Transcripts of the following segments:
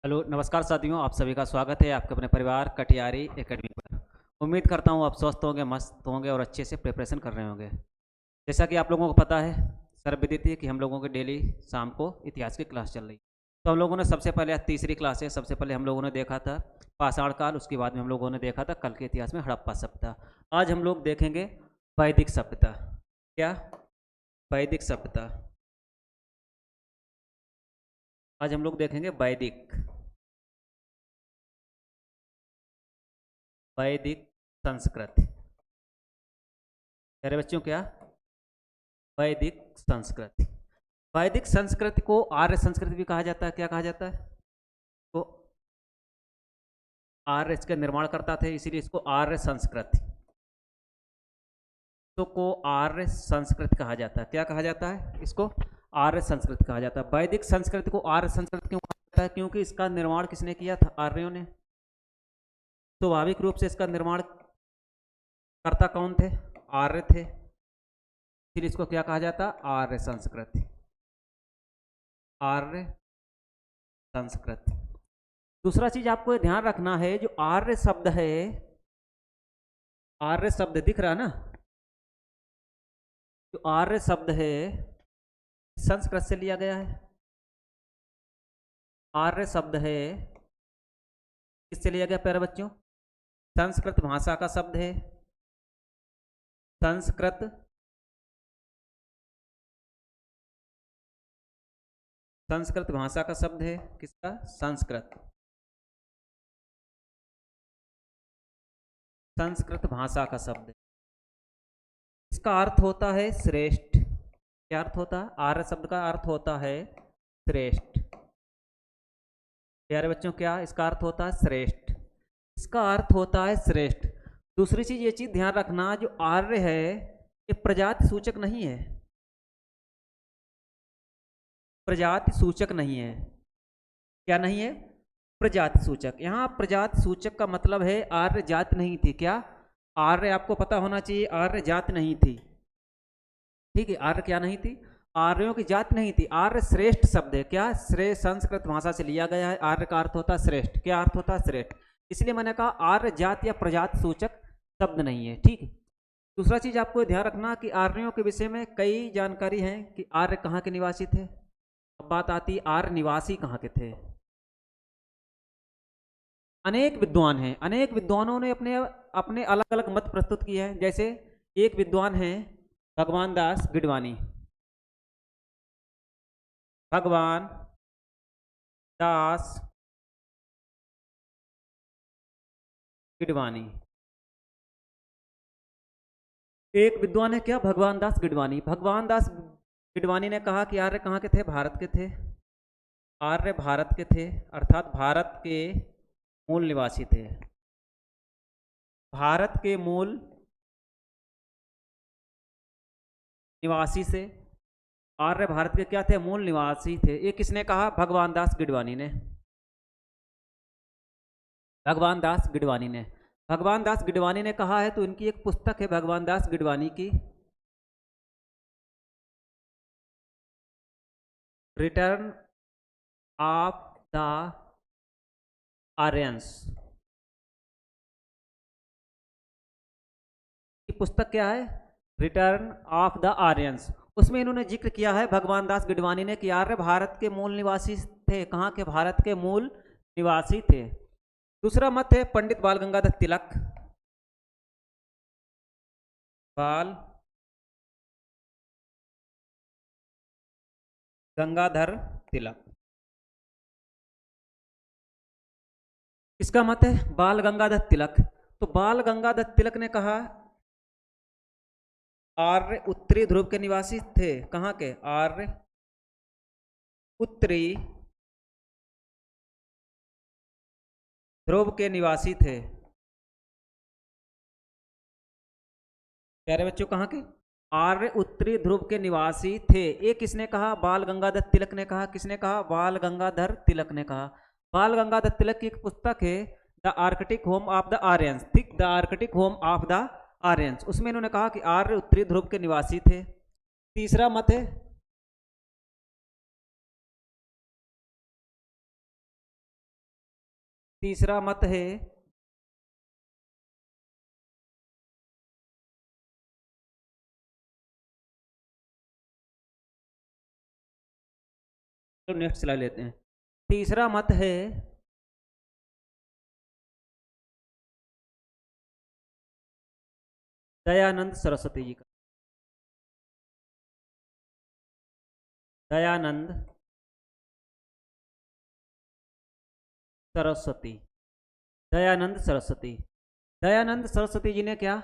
Hello नमस्कार साथियों, आप सभी का स्वागत है आपके अपने परिवार कटियारी एकेडमी पर। उम्मीद करता हूँ आप स्वस्थ होंगे, मस्त होंगे और अच्छे से प्रिपरेशन कर रहे होंगे। जैसा कि आप लोगों को पता है, सर्वविदित है कि हम लोगों की डेली शाम को इतिहास की क्लास चल रही है। तो हम लोगों ने सबसे पहले तीसरी क्लास है, सबसे पहले हम लोगों ने देखा था पाषाण काल, उसके बाद में हम लोगों ने देखा था कल के इतिहास में हड़प्पा सभ्यता। आज हम लोग देखेंगे वैदिक सभ्यता। क्या? वैदिक सभ्यता। आज हम लोग देखेंगे वैदिक वैदिक संस्कृति। प्यारे बच्चों, क्या? वैदिक संस्कृति। वैदिक संस्कृति को आर्य संस्कृति भी कहा जाता है। क्या कहा जाता है? तो आर्य इसका निर्माण करता थे, इसीलिए इसको आर्य संस्कृति तो को आर्य संस्कृति कहा जाता है। क्या कहा जाता है इसको? आर्य संस्कृति कहा जाता है। वैदिक संस्कृति को आर्य संस्कृति क्यों कहा जाता है? क्योंकि इसका निर्माण किसने किया था? आर्यों ने। स्वाभाविक रूप से इसका निर्माण करता कौन थे? आर्य थे। फिर इसको क्या कहा जाता? आर्य संस्कृति। आर्य संस्कृति। दूसरा चीज आपको ध्यान रखना है, जो आर्य शब्द है, आर्य शब्द दिख रहा ना, जो आर्य शब्द है संस्कृत से लिया गया है। आर्य शब्द है किससे लिया गया प्यारे बच्चों? संस्कृत भाषा का शब्द है। संस्कृत संस्कृत भाषा का शब्द है। किसका? संस्कृत। संस्कृत भाषा का शब्द। इसका अर्थ होता है श्रेष्ठ। क्या अर्थ होता है? आर्य शब्द का अर्थ होता है श्रेष्ठ। प्यारे बच्चों, क्या इसका अर्थ होता है? श्रेष्ठ। इसका अर्थ होता है श्रेष्ठ। दूसरी चीज, ये चीज ध्यान रखना, जो आर्य है ये प्रजाति सूचक नहीं है। प्रजाति सूचक नहीं है। क्या नहीं है? प्रजाति सूचक। यहां प्रजाति सूचक का मतलब है आर्य जाति नहीं थी। क्या? आर्य आपको पता होना चाहिए, आर्य जाति नहीं थी। ठीक है, आर्य क्या नहीं थी? आर्यों की जाति नहीं थी। आर्य श्रेष्ठ शब्द है। क्या? श्रेष्ठ संस्कृत भाषा से लिया गया है। आर्य का अर्थ होता है श्रेष्ठ। क्या अर्थ होता है? श्रेष्ठ। इसलिए मैंने कहा आर्य जाति या प्रजाति सूचक शब्द नहीं है। ठीक है। दूसरा चीज आपको ध्यान रखना कि आर्यों के विषय में कई जानकारी है कि आर्य कहाँ के निवासी थे। अब बात आती है आर्य निवासी कहाँ के थे। अनेक विद्वान हैं, अनेक विद्वानों ने अपने अपने अलग अलग मत प्रस्तुत किए हैं। जैसे एक विद्वान हैं भगवान दास गिडवानी। भगवान दास गिडवानी एक विद्वान है। क्या? भगवान दास गिडवानी। भगवान दास गिडवानी ने कहा कि आर्य कहाँ के थे? भारत के थे। आर्य भारत के थे, अर्थात भारत के मूल निवासी थे। भारत के मूल निवासी से आर्य भारत के क्या थे? मूल निवासी थे। ये किसने कहा? भगवान दास गिडवानी ने। भगवान दास गिडवानी ने। भगवान दास गिडवानी ने कहा है, तो इनकी एक पुस्तक है भगवान दास गिडवानी की, रिटर्न ऑफ द आर्यंस। पुस्तक क्या है? Return of the Aryans. उसमें इन्होंने जिक्र किया है भगवान दास गिडवानी ने कि आर्य भारत के मूल निवासी थे। कहाँ के? भारत के मूल निवासी थे। दूसरा मत है पंडित बाल गंगाधर तिलक। बाल गंगाधर तिलक। इसका मत है बाल गंगाधर तिलक। तो बाल गंगाधर तिलक ने कहा आर्य उत्तरी ध्रुव के निवासी थे। कहाँ के? आर्य उत्तरी ध्रुव के निवासी थे। प्यारे बच्चों, कहाँ के? आर्य उत्तरी ध्रुव के निवासी थे। ये किसने कहा? बाल गंगाधर तिलक ने कहा। किसने कहा? बाल गंगाधर तिलक ने कहा। बाल गंगाधर तिलक की एक पुस्तक है the Arctic home of the Aryans. ठीक, the Arctic home of the Aryans. उसमें इन्होंने कहा कि आर्य उत्तरी ध्रुव के निवासी थे। तीसरा मत है तीसरा मत है तो नेक्स्ट चला लेते हैं। तीसरा मत है दयानंद सरस्वती जी का। दयानंद सरस्वती। दयानंद सरस्वती। दयानंद सरस्वती जी ने क्या,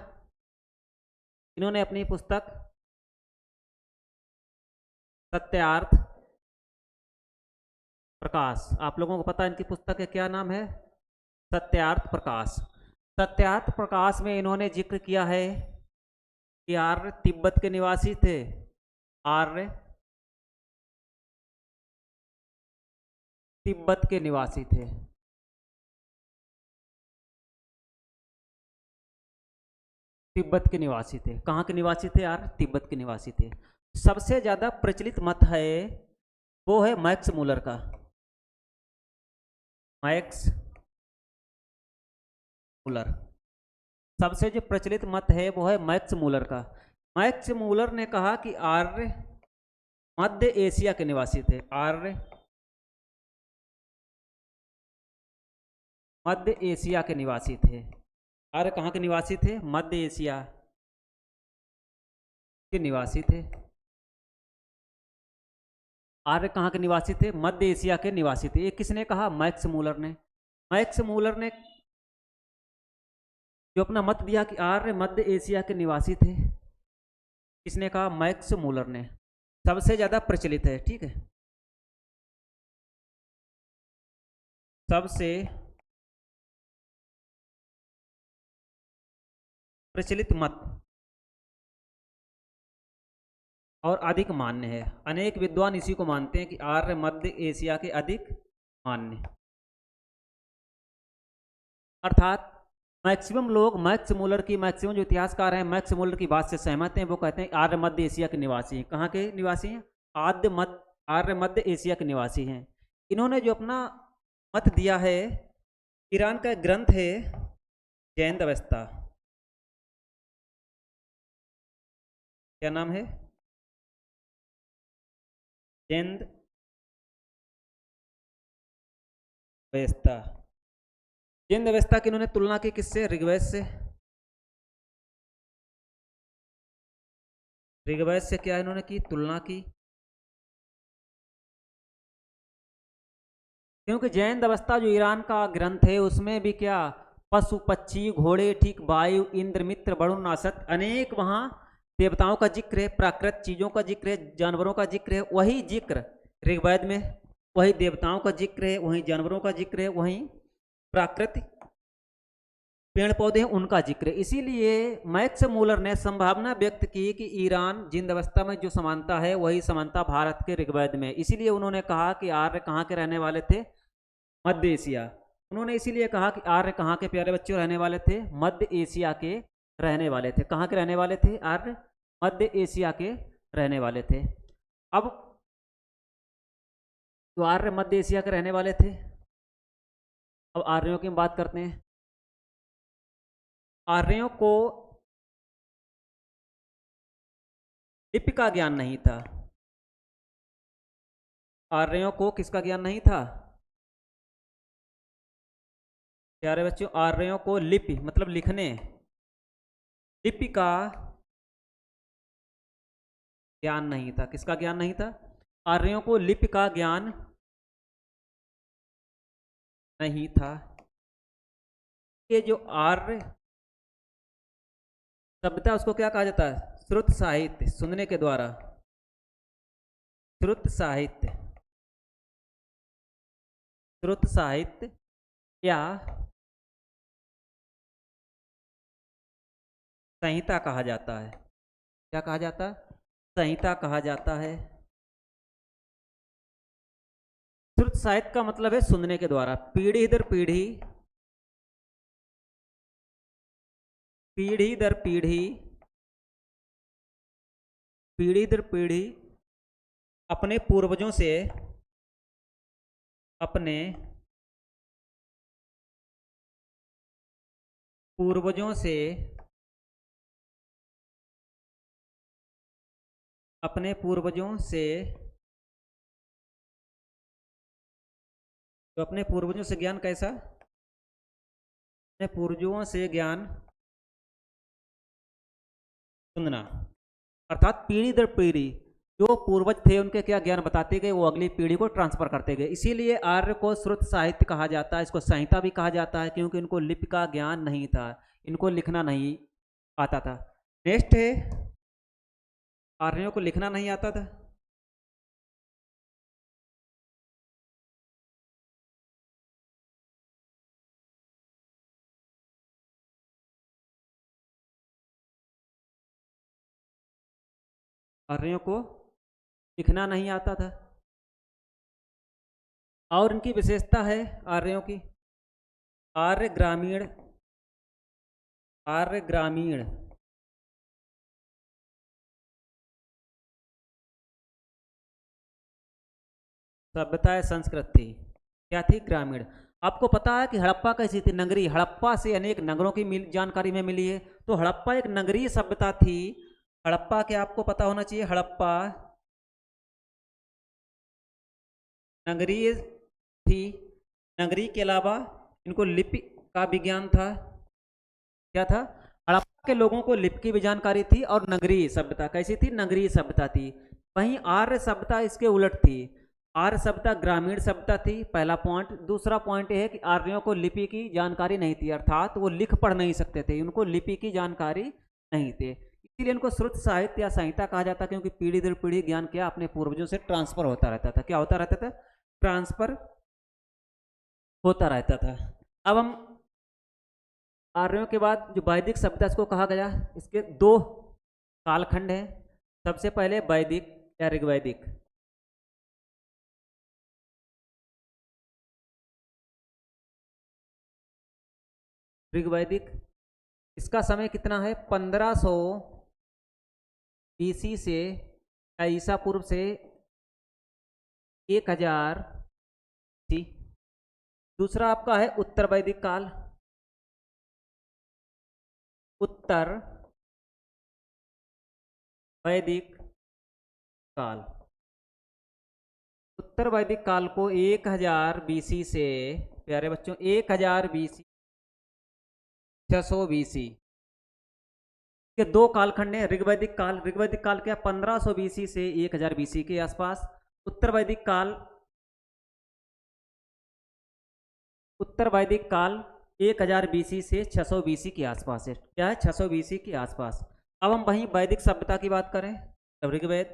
इन्होंने अपनी पुस्तक सत्यार्थ प्रकाश, आप लोगों को पता है इनकी पुस्तक का क्या नाम है, सत्यार्थ प्रकाश। सत्यार्थ प्रकाश में इन्होंने जिक्र किया है कि आर्य तिब्बत के निवासी थे। आर्य तिब्बत के निवासी थे। तिब्बत के निवासी थे। कहाँ के निवासी थे यार, तिब्बत के निवासी थे। सबसे ज्यादा प्रचलित मत है वो है मैक्स मूलर का। मैक्स मूलर सबसे जो प्रचलित मत है वो है मैक्स मूलर का। मैक्स मूलर ने कहा कि आर्य मध्य एशिया के निवासी थे। आर्य मध्य एशिया के निवासी थे। आर्य कहाँ के निवासी थे, मध्य एशिया के निवासी थे। आर्य कहाँ के निवासी थे, मध्य एशिया के निवासी थे। ये किसने कहा, मैक्स मूलर ने। मैक्स मूलर ने जो अपना मत दिया कि आर्य मध्य एशिया के निवासी थे, किसने कहा, मैक्स मूलर ने। सबसे ज्यादा प्रचलित है, ठीक है। सबसे प्रचलित मत और अधिक मान्य है। अनेक विद्वान इसी को मानते हैं कि आर्य मध्य एशिया के अधिक मान्य, अर्थात मैक्सिमम लोग मैक्स मूलर की, मैक्सिमम जो इतिहासकार हैं मैक्स मूलर की बात से सहमत हैं। वो कहते हैं आर्य मध्य एशिया के निवासी हैं। कहाँ के निवासी हैं, आर्य मध्य एशिया के निवासी हैं। इन्होंने जो अपना मत दिया है, ईरान का ग्रंथ है जैन अवस्था। क्या नाम है, जैन अवस्था। जैन अवस्था की इन्होंने तुलना की किससे, ऋग्वेद से। ऋग्वेद से क्या इन्होंने की, तुलना की। क्योंकि जैन अवस्था जो ईरान का ग्रंथ है उसमें भी क्या, पशु पक्षी घोड़े, ठीक, वायु इंद्र मित्र वरुण नासत, अनेक वहाँ देवताओं का जिक्र है, प्राकृत चीजों का जिक्र है, जानवरों का जिक्र है। वही जिक्र ऋग्वेद में, वही देवताओं का जिक्र है, वही जानवरों का जिक्र है, वही प्राकृतिक पेड़ पौधे हैं उनका जिक्र है। इसीलिए मैक्स मूलर ने संभावना व्यक्त की कि ईरान जिंद अवस्था में जो समानता है वही समानता भारत के ऋग्वेद में। इसीलिए उन्होंने कहा कि आर्य कहाँ के रहने वाले थे, मध्य एशिया। उन्होंने इसीलिए कहा कि आर्य कहाँ के प्यारे बच्चों रहने वाले थे, मध्य एशिया के रहने वाले थे। कहाँ के रहने वाले थे, आर्य मध्य एशिया के रहने वाले थे। अब जो आर्य मध्य एशिया के रहने वाले थे, अब आर्यों की बात करते हैं। आर्यों को लिपि का ज्ञान नहीं था। आर्यों को किसका ज्ञान नहीं था, प्यारे बच्चों, आर्यों को लिपि मतलब लिखने, लिपि का ज्ञान नहीं था। किसका ज्ञान नहीं था, आर्यों को लिपि का ज्ञान नहीं था। ये जो आर्य सभ्यता उसको क्या कहा जाता है, श्रुत साहित्य, सुनने के द्वारा। श्रुत साहित्य, श्रुत साहित्य या संहिता कहा जाता है। क्या कहा जाता है, संहिता कहा जाता है। श्रुत साहित्य का मतलब है सुनने के द्वारा, पीढ़ी दर पीढ़ी, पीढ़ी दर पीढ़ी, पीढ़ी दर पीढ़ी अपने पूर्वजों से, अपने पूर्वजों से अपने पूर्वजों से तो अपने पूर्वजों से ज्ञान कैसा, अपने पूर्वजों से ज्ञान सुनना, अर्थात पीढ़ी दर पीढ़ी जो पूर्वज थे उनके क्या ज्ञान बताते गए वो अगली पीढ़ी को ट्रांसफर करते गए। इसीलिए आर्य को श्रुत साहित्य कहा जाता है, इसको संहिता भी कहा जाता है, क्योंकि इनको लिपि का ज्ञान नहीं था, इनको लिखना नहीं आता था। नेक्स्ट है, आर्यों को लिखना नहीं आता था। आर्यों को लिखना नहीं आता था। और इनकी विशेषता है आर्यों की, आर्य ग्रामीण, आर्य ग्रामीण सभ्यता संस्कृत थी। क्या थी? ग्रामीण। आपको पता है कि हड़प्पा कैसी थी? नगरी। हड़प्पा से अनेक नगरों की जानकारी में मिली है। तो हड़प्पा एक नगरीय सभ्यता थी। हड़प्पा क्या आपको पता होना चाहिए? हड़प्पा नगरीय थी। नगरी के अलावा इनको लिपि का विज्ञान था। क्या था? हड़प्पा के लोगों को लिपि की भी जानकारी थी। और नगरीय सभ्यता कैसी थी? नगरीय सभ्यता थी। वहीं आर्य सभ्यता इसके उलट थी। आर्य सभ्यता ग्रामीण सभ्यता थी, पहला पॉइंट। दूसरा पॉइंट यह है कि आर्यों को लिपि की जानकारी नहीं थी, अर्थात वो लिख पढ़ नहीं सकते थे, उनको लिपि की जानकारी नहीं थी। इसीलिए इनको श्रुत साहित्य या संहिता कहा जाता, क्योंकि पीढ़ी दर पीढ़ी ज्ञान क्या अपने पूर्वजों से ट्रांसफर होता रहता था। क्या होता रहता था? ट्रांसफर होता रहता था। अब हम आर्यों के बाद जो वैदिक सभ्यता इसको कहा गया, इसके दो कालखंड हैं। सबसे पहले वैदिक या ऋग्वैदिक। ऋग्वैदिक, इसका समय कितना है? 1500 BC से ईसा पूर्व से 1000 सी। दूसरा आपका है उत्तर वैदिक काल। उत्तर वैदिक काल। उत्तर वैदिक काल को 1000 BC से, प्यारे बच्चों, 1000 BC 600 BC के दो कालखंड हैं। ऋग्वैदिक काल, ऋग्वैदिक काल क्या? 1500 BC से 1000 BC के आसपास। उत्तर वैदिक काल, उत्तर वैदिक काल 1000 BC से 600 BC के आसपास है। क्या है? 600 BC के आसपास। अब हम वहीं वैदिक सभ्यता की बात करें, तब ऋग्वेद।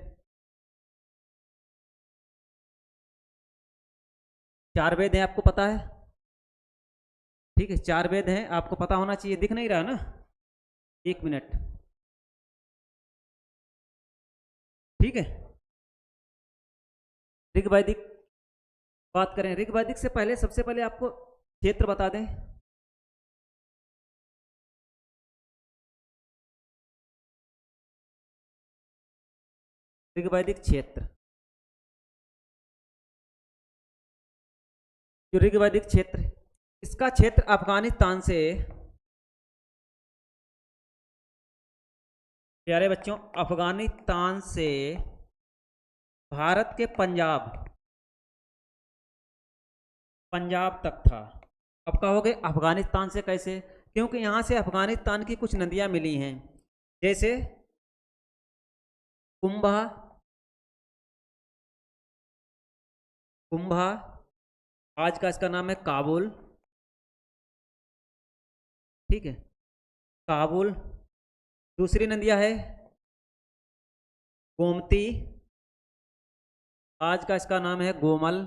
4 वेद हैं, आपको पता है? ठीक है, 4 वेद हैं, आपको पता होना चाहिए। दिख नहीं रहा ना? एक मिनट, ठीक है। ऋग्वैदिक बात करें, ऋग्वैदिक से पहले सबसे पहले आपको क्षेत्र बता दें। ऋग्वैदिक क्षेत्र, जो ऋग्वैदिक क्षेत्र, इसका क्षेत्र अफगानिस्तान से, प्यारे बच्चों, अफगानिस्तान से भारत के पंजाब, पंजाब तक था। अब कहोगे अफगानिस्तान से कैसे? क्योंकि यहां से अफगानिस्तान की कुछ नदियां मिली हैं, जैसे कुंभा, कुंभा, आज का इसका नाम है काबुल, ठीक है, काबुल। दूसरी नदियां है गोमती, आज का इसका नाम है गोमल,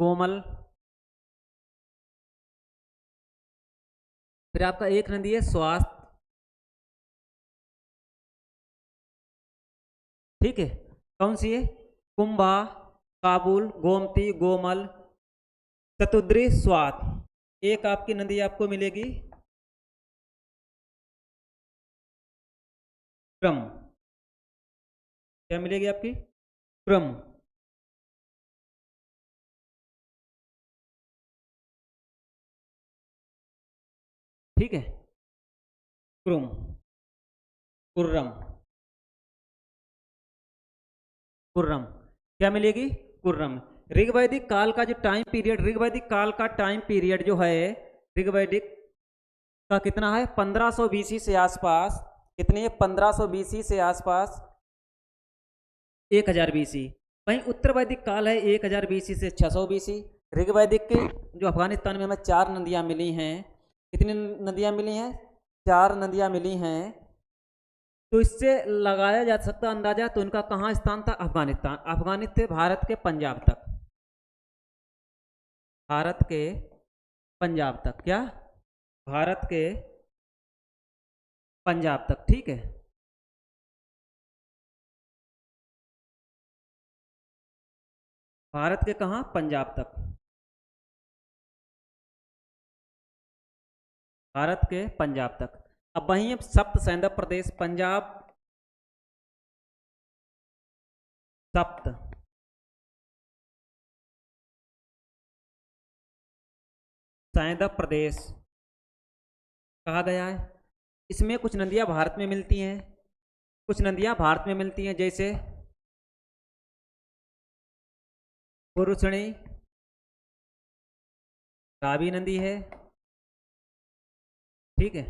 कोमल। फिर आपका एक नदी है स्वास्थ्य, ठीक है। कौन सी है? कुंभा, काबुल, गोमती, गोमल, चतुद्री, स्वात। एक आपकी नदी आपको मिलेगी क्रम। क्या मिलेगी आपकी? क्रम। ठीक है, क्रुम, कुर्रम, कुर्रम, क्या मिलेगी? कुर्रम। ऋग वैदिक काल का जो टाइम पीरियड, ऋग वैदिक काल का टाइम पीरियड जो है ऋग वैदिक का कितना है? 1500 बीसी से आसपास। कितनी है? 1500 बीसी से आसपास 1000 बीसी। वहीं उत्तर वैदिक काल है 1000 बीसी से 600 बीसी। ऋग वैदिक के जो अफगानिस्तान में हमें 4 नदियां मिली हैं, कितनी नदियां मिली हैं? 4 नदियां मिली हैं। तो इससे लगाया जा सकता अंदाजा, तो इनका कहाँ स्थान था? अफगानिस्तान। अफगानिस्तान भारत के पंजाब तक, भारत के पंजाब तक, क्या? भारत के पंजाब तक, ठीक है। भारत के कहाँ? पंजाब तक, भारत के पंजाब तक। अब वहीं अब सप्त सैंधव प्रदेश, पंजाब सप्त सैंधव प्रदेश कहा गया है। इसमें कुछ नदियां भारत में मिलती हैं, कुछ नदियां भारत में मिलती हैं, जैसे पुरुषणी, रावी नदी है, ठीक है,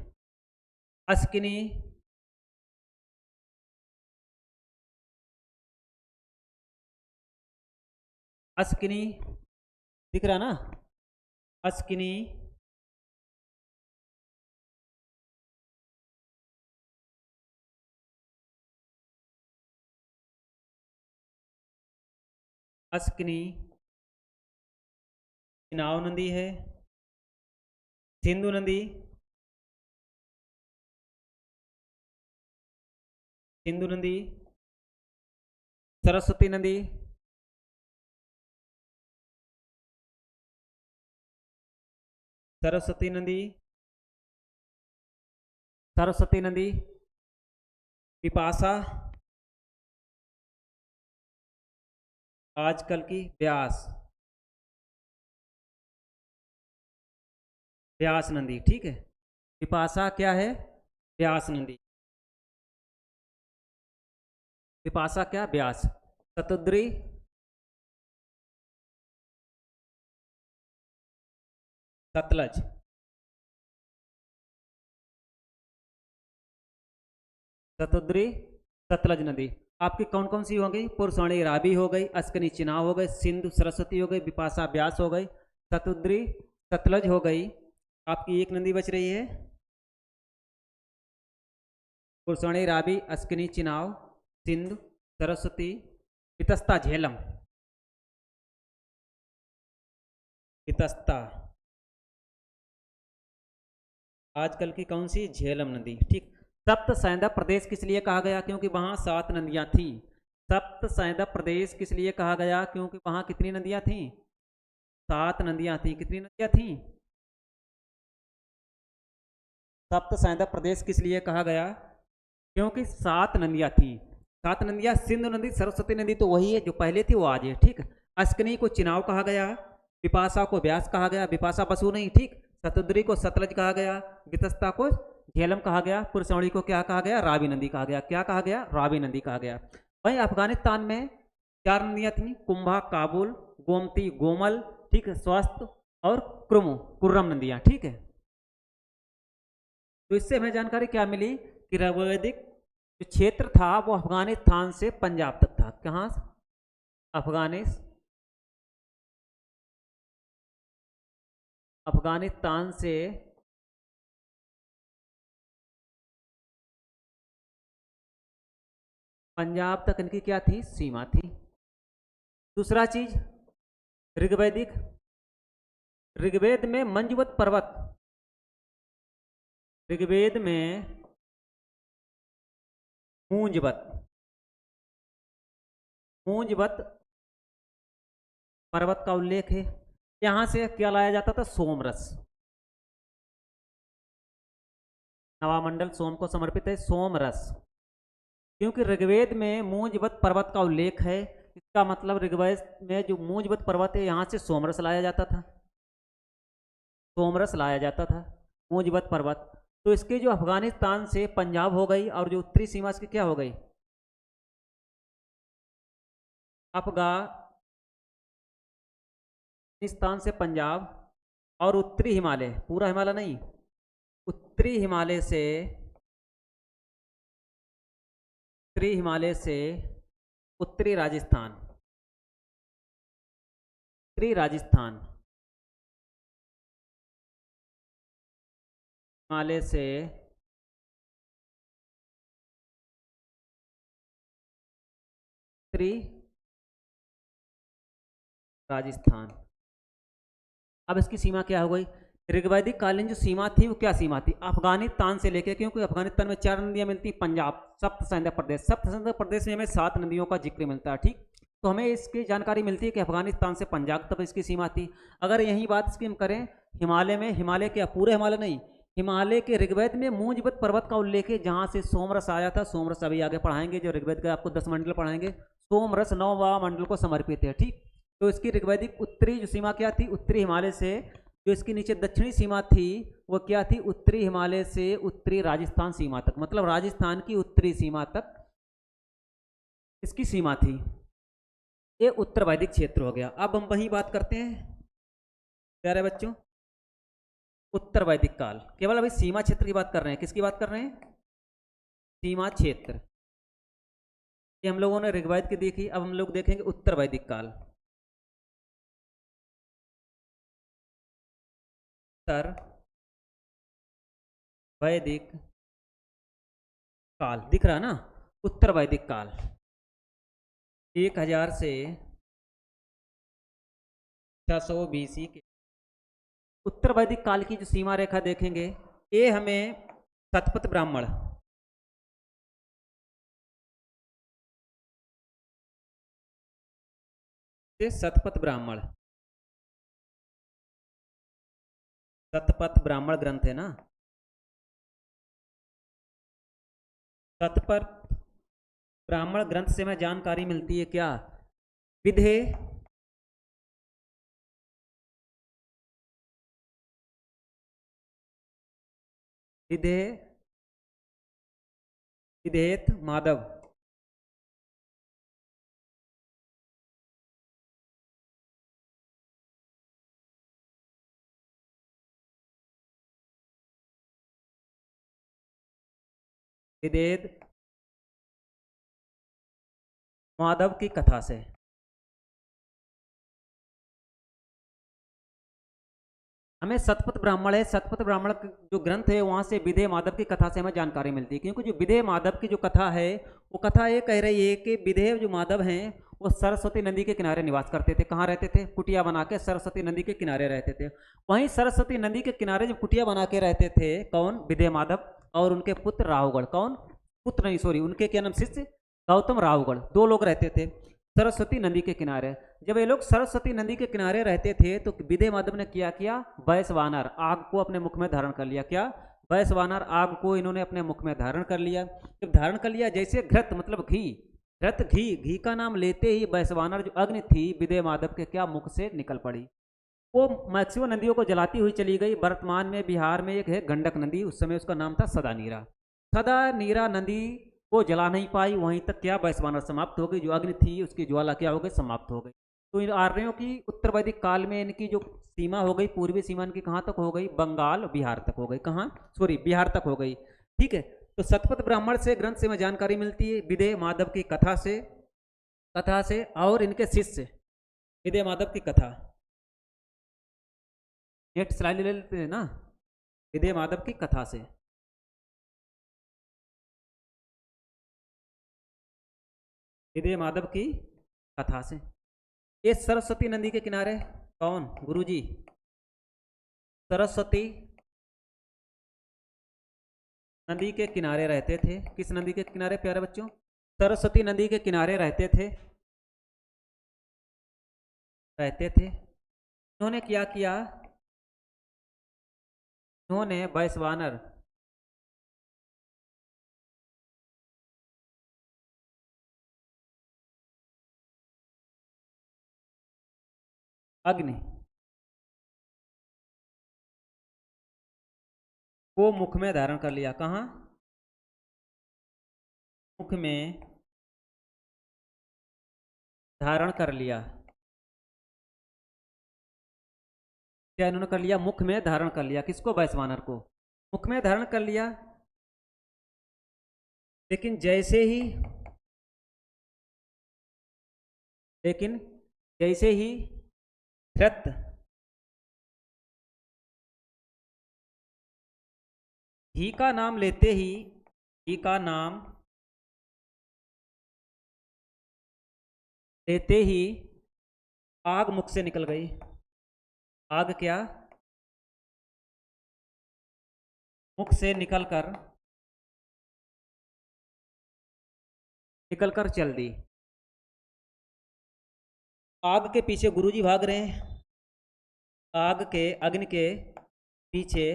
अस्किनी, अस्किनी दिख रहा ना? अस्किनी, अस्किनी, चिनाव नदी है, सिंधु नदी, सिंधु नदी, सरस्वती नदी, सरस्वती नदी, सरस्वती नदी, पिपासा, आजकल की ब्यास, ब्यास नदी, ठीक है। पिपासा क्या है? ब्यास नदी। पिपासा क्या? ब्यास। शतद्री, सतलज, शतद्री, सतलज नदी आपकी कौन कौन सी हो गई? पुरुषवाणी रावी हो गई, अस्कनी चिनाव हो गई, सिंधु सरस्वती हो गई, विपाशा ब्यास हो गई, शतद्री सतलज हो गई। आपकी एक नदी बच रही है, पुरुषवाणी रावी, अस्कनी चिनाव, सिंधु सरस्वती, पितस्ता झेलम, पितस्ता आजकल की कौन सी? झेलम नदी, ठीक। सप्त सैंधव प्रदेश किस लिए कहा गया? क्योंकि वहां 7 नदियां थी। सप्त सैंधव प्रदेश किस लिए कहा गया? क्योंकि वहां कितनी नदियां थी? 7 नदियां थी। कितनी नदियां थी? सप्त सैंधव प्रदेश किस लिए कहा गया? क्योंकि 7 नदियां थी। 7 नदियां, सिंधु नदी, सरस्वती नदी तो वही है जो पहले थी, वो आज है, ठीक। अस्कनी को चिनाव कहा गया, विपाशा को ब्यास कहा गया, विपाशा बसु नहीं, ठीक। शतद्री को सतलज कहा गया, वितस्ता को झेलम कहा गया, पुरसौड़ी को क्या कहा गया? रावी नदी कहा गया। क्या कहा गया? रावी नदी कहा गया। वहीं अफगानिस्तान में 4 नदियां थी, कुंभा, काबुल, गोमती, गोमल, ठीक है, स्वस्थ और क्रुमु, कुर्रम नदियां, ठीक है। तो इससे हमें जानकारी क्या मिली कि वैदिक जो क्षेत्र था वो अफगानिस्तान से पंजाब तक था। कहाँ? अफगानिस्तान से पंजाब तक इनकी क्या थी? सीमा थी। दूसरा चीज, ऋग्वैदिक, ऋग्वेद में मंजवत पर्वत, ऋग्वेद में मूंजवत, मूंजवत पर्वत का उल्लेख है। यहां से क्या लाया जाता था? सोमरस। नवामंडल सोम को समर्पित है, सोमरस। क्योंकि ऋग्वेद में मूंजवत पर्वत का उल्लेख है, इसका मतलब ऋग्वेद में जो मूंजवत पर्वत है यहां से सोमरस लाया जाता था, सोमरस लाया जाता था। मुंजबत पर्वत। तो इसके जो अफगानिस्तान से पंजाब हो गई और जो उत्तरी सीमा इसकी क्या हो गई, अफगानिस्तान से पंजाब, और उत्तरी हिमालय, पूरा हिमालय नहीं, उत्तरी हिमालय से, उत्तरी हिमालय से उत्तरी राजस्थान, उत्तरी राजस्थान, हिमालय से उत्तरी राजस्थान। अब इसकी सीमा क्या हो गई, ऋग्वैदिक कालीन जो सीमा थी वो क्या सीमा थी, अफगानिस्तान से लेके, क्योंकि अफगानिस्तान में 4 नदियां मिलती, पंजाब, सप्त संध्या प्रदेश, सप्त संध्या प्रदेश में हमें 7 नदियों का जिक्र मिलता है, ठीक। तो हमें इसकी जानकारी मिलती है कि अफगानिस्तान से पंजाब तक इसकी सीमा थी। अगर यही बात इसकी हम करें हिमालय में, हिमालय क्या पूरे हिमालय नहीं, हिमालय के ऋग्वेद में मूंजबत पर्वत का उल्लेख है, जहाँ से सोमरस आया था, सोमरस अभी आगे पढ़ाएंगे, जो ऋग्वेद का आपको 10 मंडल पढ़ाएंगे, सोमरस 9वां मंडल को समर्पित है, ठीक। तो इसकी ऋग्वैदिक उत्तरी जो सीमा क्या थी, उत्तरी हिमालय से, जो इसकी नीचे दक्षिणी सीमा थी वो क्या थी, उत्तरी हिमालय से उत्तरी राजस्थान सीमा तक, मतलब राजस्थान की उत्तरी सीमा तक इसकी सीमा थी। ये उत्तर वैदिक क्षेत्र हो गया। अब हम वही बात करते हैं प्यारे बच्चों, उत्तर वैदिक काल, केवल अभी सीमा क्षेत्र की बात कर रहे हैं, किसकी बात कर रहे हैं, सीमा क्षेत्र। ये हम लोगों ने ऋग्वेद की देखी, अब हम लोग देखेंगे उत्तर वैदिक काल। उत्तर वैदिक काल दिख रहा ना, उत्तर वैदिक काल 1000 से 600 BC के उत्तर वैदिक काल की जो सीमा रेखा देखेंगे, ये हमें शतपथ ब्राह्मण, ये शतपथ ब्राह्मण, शतपथ ब्राह्मण ग्रंथ है ना, शतपथ ब्राह्मण ग्रंथ से हमें जानकारी मिलती है क्या, विधे, विधे, विधेयत माधव, विधेयत माधव की कथा से, हमें शतपथ ब्राह्मण है, शतपथ ब्राह्मण जो ग्रंथ है वहां से विधेय माधव की कथा से हमें जानकारी मिलती है, क्योंकि जो विधेय माधव की जो कथा है वो कथा ये कह रही है कि विधेय जो माधव हैं वो सरस्वती नदी के किनारे निवास करते थे। कहाँ रहते थे, कुटिया बना के सरस्वती नदी के किनारे रहते थे। वहीं सरस्वती नदी के किनारे जब कुटिया बना के रहते थे कौन, विधेय माधव और उनके पुत्र राहुगढ़, कौन, पुत्र नहीं सॉरी, उनके क्या नाम, शिष्य गौतम राहुगढ़, 2 लोग रहते थे सरस्वती नदी के किनारे। जब ये लोग सरस्वती नदी के किनारे रहते थे तो विधेय माधव ने क्या किया, वैश्वानर आग को अपने मुख में धारण कर लिया, क्या, वैश्वानर आग को इन्होंने अपने मुख में धारण कर लिया। जब धारण कर लिया, जैसे घृत मतलब घी, घृत घी, घी का नाम लेते ही वैश्वानर जो अग्नि थी विधेय माधव के क्या मुख से निकल पड़ी। वो मैक्सिमम नदियों को जलाती हुई चली गई। वर्तमान में बिहार में एक है गंडक नदी, उस समय उसका नाम था सदा नीरा। सदा नीरा नदी को जला नहीं पाई, वहीं तक क्या वैश्वानर समाप्त हो गई, जो अग्नि थी उसकी ज्वाला क्या हो गई, समाप्त हो गई। तो इन आर्यों की उत्तर वैदिक काल में इनकी जो सीमा हो गई, पूर्वी सीमा इनकी कहाँ तक हो गई, बंगाल बिहार तक हो गई, कहाँ, सॉरी बिहार तक हो गई, ठीक है। तो शतपथ ब्राह्मण से ग्रंथ से हमें जानकारी मिलती है, विधेय माधव की कथा से, कथा से, और इनके शिष्य विधेय माधव की कथा, नेट स्लाइड ले लेते हैं ना, विधेय माधव की कथा से, विधेय माधव की कथा से। ये सरस्वती नदी के किनारे कौन, गुरुजी, सरस्वती नदी के किनारे रहते थे। किस नदी के किनारे प्यारे बच्चों, सरस्वती नदी के किनारे रहते थे, रहते थे। इन्होंने क्या किया, इन्होंने वैश्वानर, अग्नि, वो मुख में धारण कर लिया। कहाँ? मुख में धारण कर लिया। क्या इन्होंने कर लिया? मुख में धारण कर लिया। किसको? वैश्वानर को मुख में धारण कर लिया। लेकिन जैसे ही धृत घी का नाम लेते ही, घी का नाम लेते ही आग मुख से निकल गई। आग क्या? मुख से निकलकर चल दी। आग के पीछे गुरुजी भाग रहे हैं। अग्नि के पीछे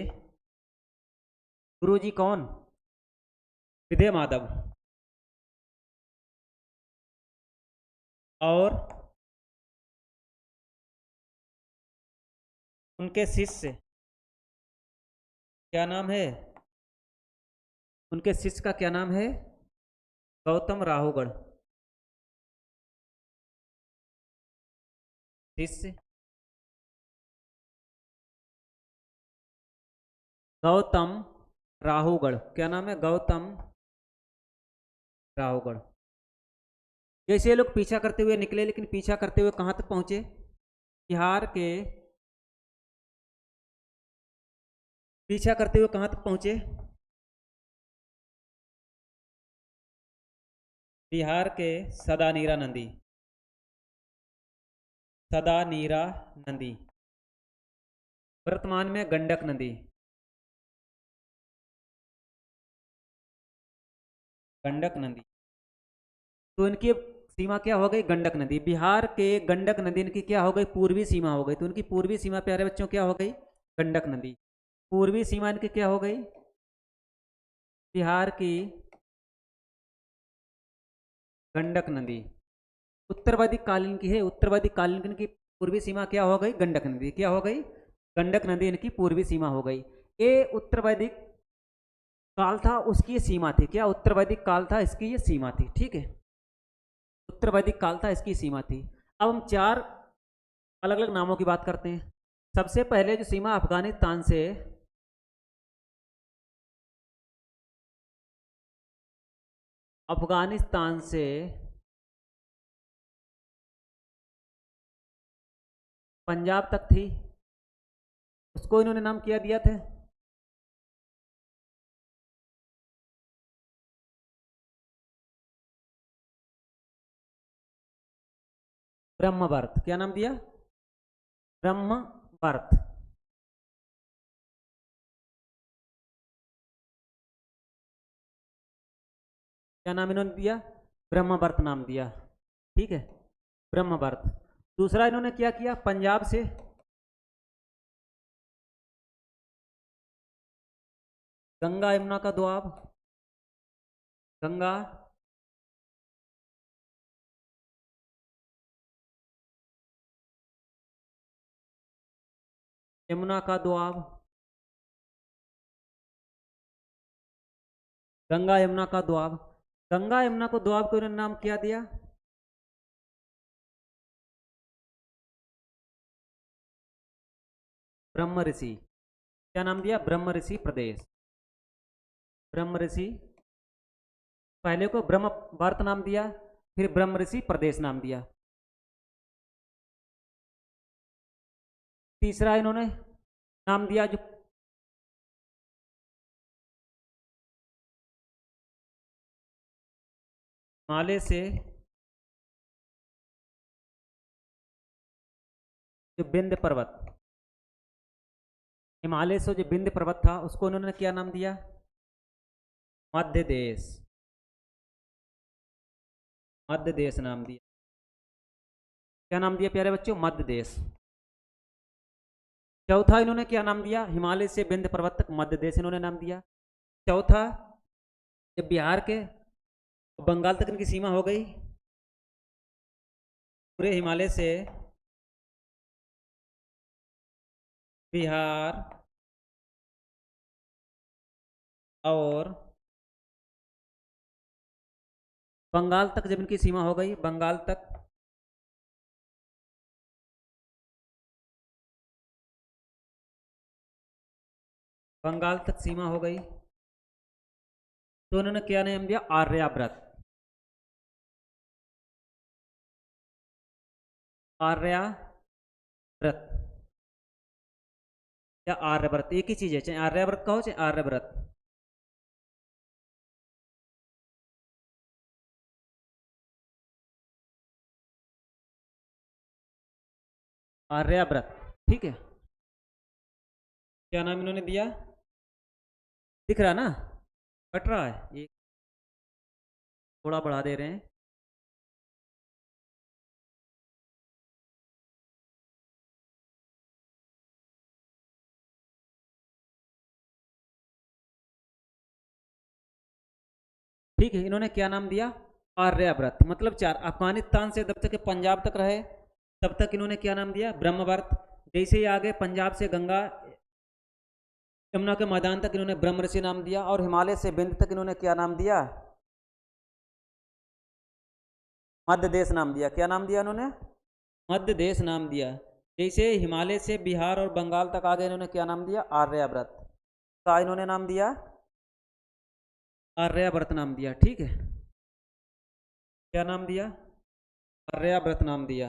गुरुजी कौन? विधेय माधव। और उनके शिष्य, क्या नाम है? उनके शिष्य का क्या नाम है? गौतम राहुगढ़। शिष्य गौतम राहुगढ़। क्या नाम है? गौतम राहुगढ़। जैसे ये लोग पीछा करते हुए निकले, लेकिन पीछा करते हुए कहाँ तक पहुंचे? बिहार के। पीछा करते हुए कहाँ तक पहुंचे? बिहार के सदानीरा नदी। सदानीरा नदी, वर्तमान में गंडक नदी। गंडक नदी। तो इनकी सीमा क्या हो गई? गंडक नदी। बिहार के गंडक नदी इनकी क्या हो गई? पूर्वी सीमा हो गई। तो इनकी पूर्वी सीमा, प्यारे बच्चों, क्या हो गई? गंडक नदी। पूर्वी सीमा इनकी क्या हो गई? बिहार की गंडक नदी। उत्तरवादी कालीन की है। उत्तरवादी कालीन की पूर्वी सीमा क्या हो गई? गंडक नदी। क्या हो गई? गंडक नदी इनकी पूर्वी सीमा हो गई। ये उत्तरवैदिक काल था, उसकी ये सीमा थी। क्या? उत्तरवैदिक काल था, इसकी ये सीमा थी। ठीक है, उत्तरवैदिक काल था, इसकी सीमा थी। अब हम चार अलग अलग नामों की बात करते हैं। सबसे पहले जो सीमा अफगानिस्तान से पंजाब तक थी, उसको इन्होंने नाम क्या दिया था? ब्रह्मवर्त। क्या नाम दिया? ब्रह्मवर्त। क्या नाम इन्होंने दिया? ब्रह्मवर्त नाम दिया। ठीक है, ब्रह्मवर्त। दूसरा इन्होंने क्या किया? पंजाब से गंगा यमुना का दोआब, गंगा यमुना का दोआब, गंगा यमुना का दोआब। गंगा यमुना को दोआब को इन्होंने नाम क्या दिया? ब्रह्म ऋषि। क्या नाम दिया? ब्रह्म ऋषि प्रदेश। ब्रह्म ऋषि, पहले को ब्रह्म भारत नाम दिया, फिर ब्रह्म ऋषि प्रदेश नाम दिया। तीसरा इन्होंने नाम दिया जो हिमालय से जो विंध्य पर्वत, हिमालय से जो विंध्य पर्वत था, उसको उन्होंने क्या नाम दिया? मध्य देश। मध्य देश नाम दिया। क्या नाम दिया प्यारे बच्चों? मध्य देश। चौथा इन्होंने क्या नाम दिया? हिमालय से विंध्य पर्वत तक मध्य देश इन्होंने नाम दिया। चौथा, जब बिहार के बंगाल तक इनकी सीमा हो गई, पूरे हिमालय से बिहार और बंगाल तक जब इनकी सीमा हो गई, बंगाल तक, बंगाल तक सीमा हो गई, तो उन्होंने क्या नाम दिया? आर्याव्रत। आर्याव्रत या आर्यव्रत एक ही चीज है, चाहे आर्याव्रत कहो चाहे आर्यव्रत। आर्याव्रत, ठीक है। क्या नाम इन्होंने दिया? दिख रहा ना? कट रहा है ये, थोड़ा बढ़ा दे रहे हैं। ठीक है, इन्होंने क्या नाम दिया? आर्याव्रत। मतलब चार, अफगानिस्तान से जब तक पंजाब तक रहे तब तक इन्होंने क्या नाम दिया? ब्रह्मवर्त। जैसे ही आगे पंजाब से गंगा यमुना के मैदान तक इन्होंने ब्रह्मऋषि नाम दिया, और हिमालय से बिंद तक इन्होंने क्या नाम दिया? मध्य देश नाम दिया। क्या नाम दिया इन्होंने? मध्य देश नाम दिया। जैसे हिमालय से बिहार और बंगाल तक आगे इन्होंने क्या नाम दिया? आर्याव्रत का इन्होंने नाम दिया, आर्याव्रत नाम दिया। ठीक है, क्या नाम दिया? आर्याव्रत नाम दिया।